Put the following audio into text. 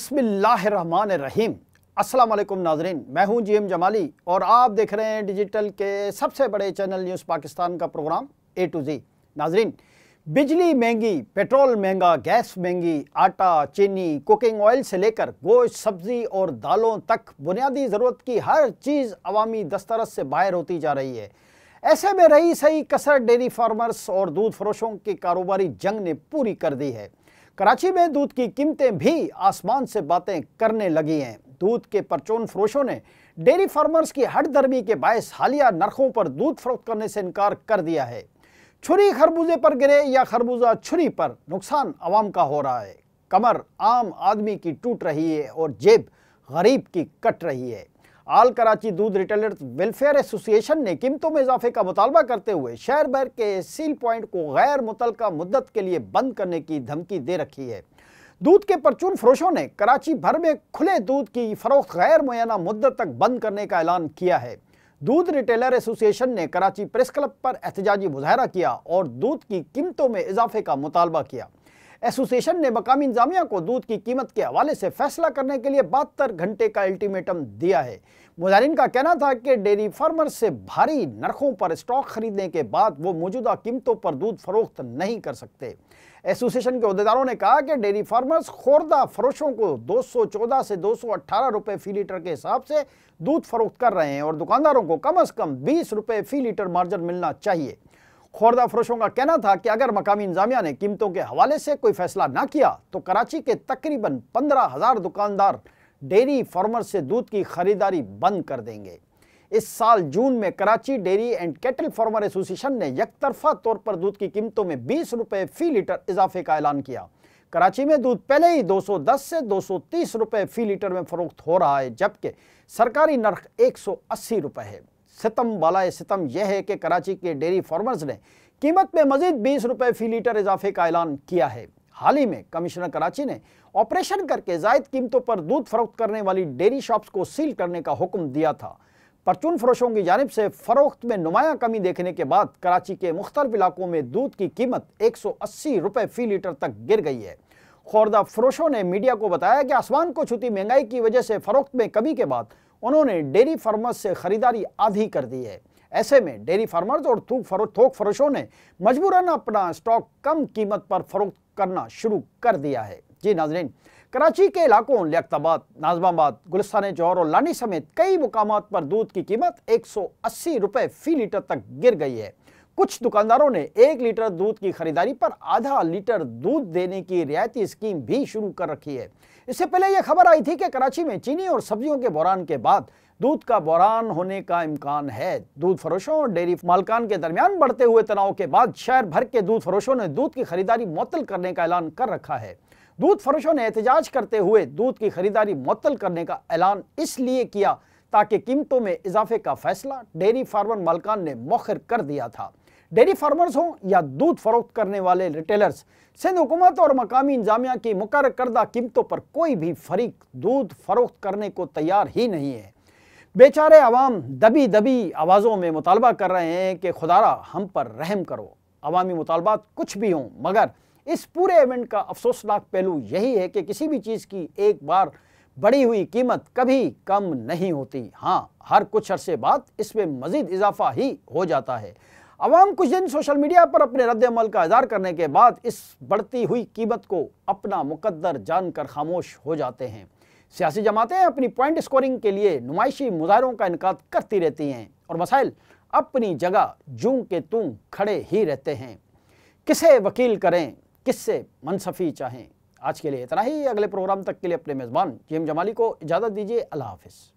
बिस्मिल्लाहिर्रहमानिर्रहीम। अस्सलाम वालेकुम नाजरीन, मैं हूं जीएम जमाली और आप देख रहे हैं डिजिटल के सबसे बड़े चैनल न्यूज़ पाकिस्तान का प्रोग्राम ए टू जी। नाजरीन, बिजली महंगी, पेट्रोल महंगा, गैस महंगी, आटा, चीनी, कुकिंग ऑयल से लेकर गोश्त, सब्जी और दालों तक बुनियादी ज़रूरत की हर चीज़ अवामी दस्तरस से बाहर होती जा रही है। ऐसे में रही सही कसर डेयरी फार्मर्स और दूध फरोशों की कारोबारी जंग ने पूरी कर दी है। कराची में दूध की कीमतें भी आसमान से बातें करने लगी हैं। दूध के परचून फरोशों ने डेयरी फार्मर्स की हठधर्मी के बायस हालिया नरखों पर दूध फरोख्त करने से इनकार कर दिया है। छुरी खरबूजे पर गिरे या खरबूजा छुरी पर, नुकसान अवाम का हो रहा है। कमर आम आदमी की टूट रही है और जेब गरीब की कट रही है। आल कराची दूध रिटेलर्स वेलफेयर एसोसिएशन ने कीमतों में इजाफे का मुतालबा करते हुए शहर भर के सील पॉइंट को गैर मुतल्लका मुद्दत के लिए बंद करने की धमकी दे रखी है। दूध के परचून फरोशों ने कराची भर में खुले दूध की फरोख्त गैर मुय्यना मुद्दत तक बंद करने का ऐलान किया है। दूध रिटेलर एसोसिएशन ने कराची प्रेस क्लब पर एहतजाजी मुजाहरा किया और दूध की कीमतों में इजाफे का मुतालबा किया। एसोसिएशन ने मकामी इंतजामिया को दूध की कीमत के हवाले से फैसला करने के लिए 72 घंटे का अल्टीमेटम दिया है। मुजाहिरीन का कहना था कि डेयरी फार्मर्स से भारी नरखों पर स्टॉक खरीदने के बाद वो मौजूदा कीमतों पर दूध फरोख्त नहीं कर सकते। एसोसिएशन के अहदेदारों ने कहा कि डेयरी फार्मर्स खोरदा फरोशों को 214 से 218 रुपए फी लीटर के हिसाब से दूध फरोख्त कर रहे हैं और दुकानदारों को कम अज कम 20 रुपए फी लीटर मार्जिन मिलना चाहिए। खोरदा फरोशों का कहना था कि अगर मकामी इंतजामिया ने कीमतों के हवाले से कोई फैसला ना किया तो कराची के तकरीबन 15,000 दुकानदार डेयरी फार्मर से दूध की खरीदारी बंद कर देंगे। इस साल जून में Karachi dairy and cattle farmer association ने यकतरफा तौर पर दूध की कीमतों में 20 रुपए फी लीटर इजाफे का ऐलान किया। कराची में दूध पहले ही 210 से 230 रुपए फी लीटर में फरोख्त हो रहा है, जबकि सरकारी नर्ख 180 रुपए है। सितम बालाए सितम यह है कि कराची के डेयरी फार्मर्स ने कीमत में मजीद 20 रुपए फी लीटर इजाफे का ऐलान किया है। हाल ही में कमिश्नर कराची ने ऑपरेशन करके जायद कीमतों पर दूध फरोख्त करने वाली डेयरी शॉप्स को सील करने का हुक्म दिया था। परचून फरोशों की जानिब से फरोख्त में नुमाया कमी देखने के बाद कराची के मुख्तलिफ इलाकों में दूध की कीमत 180 रुपए फी लीटर तक गिर गई है। खोरदा फरोशों ने मीडिया को बताया कि आसमान को छूती महंगाई की वजह से फरोख्त में कमी के बाद उन्होंने डेयरी फार्मर्स से खरीदारी आधी कर दी है। ऐसे में डेयरी फार्मर्स और थोक फरोशों ने मजबूरन अपना स्टॉक कम कीमत पर फरोख्त करना शुरू कर दिया है। जी नाजरीन, कराची के इलाकों लियाकताबाद, नाजमाबाद, गुलिस्तान जौहर और लानी समेत कई मुकामात पर दूध की कीमत 180 रुपए फी लीटर तक गिर गई है। कुछ दुकानदारों ने 1 लीटर दूध की खरीदारी पर आधा लीटर दूध देने की रियायती स्कीम भी शुरू कर रखी है। इससे पहले यह खबर आई थी कि कराची में चीनी और सब्जियों के बहरान के बाद दूध का बहरान होने का इम्कान है। दूध फरोशों और डेयरी मालकान के दरमियान बढ़ते हुए तनाव के बाद शहर भर के दूध फरोशों ने दूध की खरीदारी मुअत्तल करने का ऐलान कर रखा है। दूध फरोशों ने एहतजाज करते हुए दूध की खरीदारी मुअत्तल करने का ऐलान इसलिए किया ताकि कीमतों में इजाफे का फैसला डेयरी फार्मर मालकान ने मौखर कर दिया था। डेयरी फार्मर्स हों या दूध फरोख्त करने वाले रिटेलर्स, सिंध हुकूमत और मकामी इंतजामिया की मुकर्रर करदा कीमतों पर कोई भी फरीक दूध फरोख्त करने को तैयार ही नहीं है। बेचारे अवाम दबी दबी आवाज़ों में मुतालबा कर रहे हैं कि खुदारा हम पर रहम करो। अवामी मुतालबात कुछ भी हों, मगर इस पूरे इवेंट का अफसोसनाक पहलू यही है कि किसी भी चीज़ की एक बार बढ़ी हुई कीमत कभी कम नहीं होती। हाँ, हर कुछ अरसे बाद इसमें मज़ीद इजाफा ही हो जाता है। अवाम कुछ दिन सोशल मीडिया पर अपने रद्द-ए-अमल का इज़हार करने के बाद इस बढ़ती हुई कीमत को अपना मुकद्दर जानकर खामोश हो जाते हैं। सियासी जमातें अपनी पॉइंट स्कोरिंग के लिए नुमाइशी मुजाहरों का इनकाद करती रहती हैं और मसाइल अपनी जगह जूं के तूं खड़े ही रहते हैं। किसे वकील करें, किससे मनसफ़ी चाहें। आज के लिए इतना ही। अगले प्रोग्राम तक के लिए अपने मेज़बान जीएम जमाली को इजाज़त दीजिए। अल्लाह हाफ़िज़।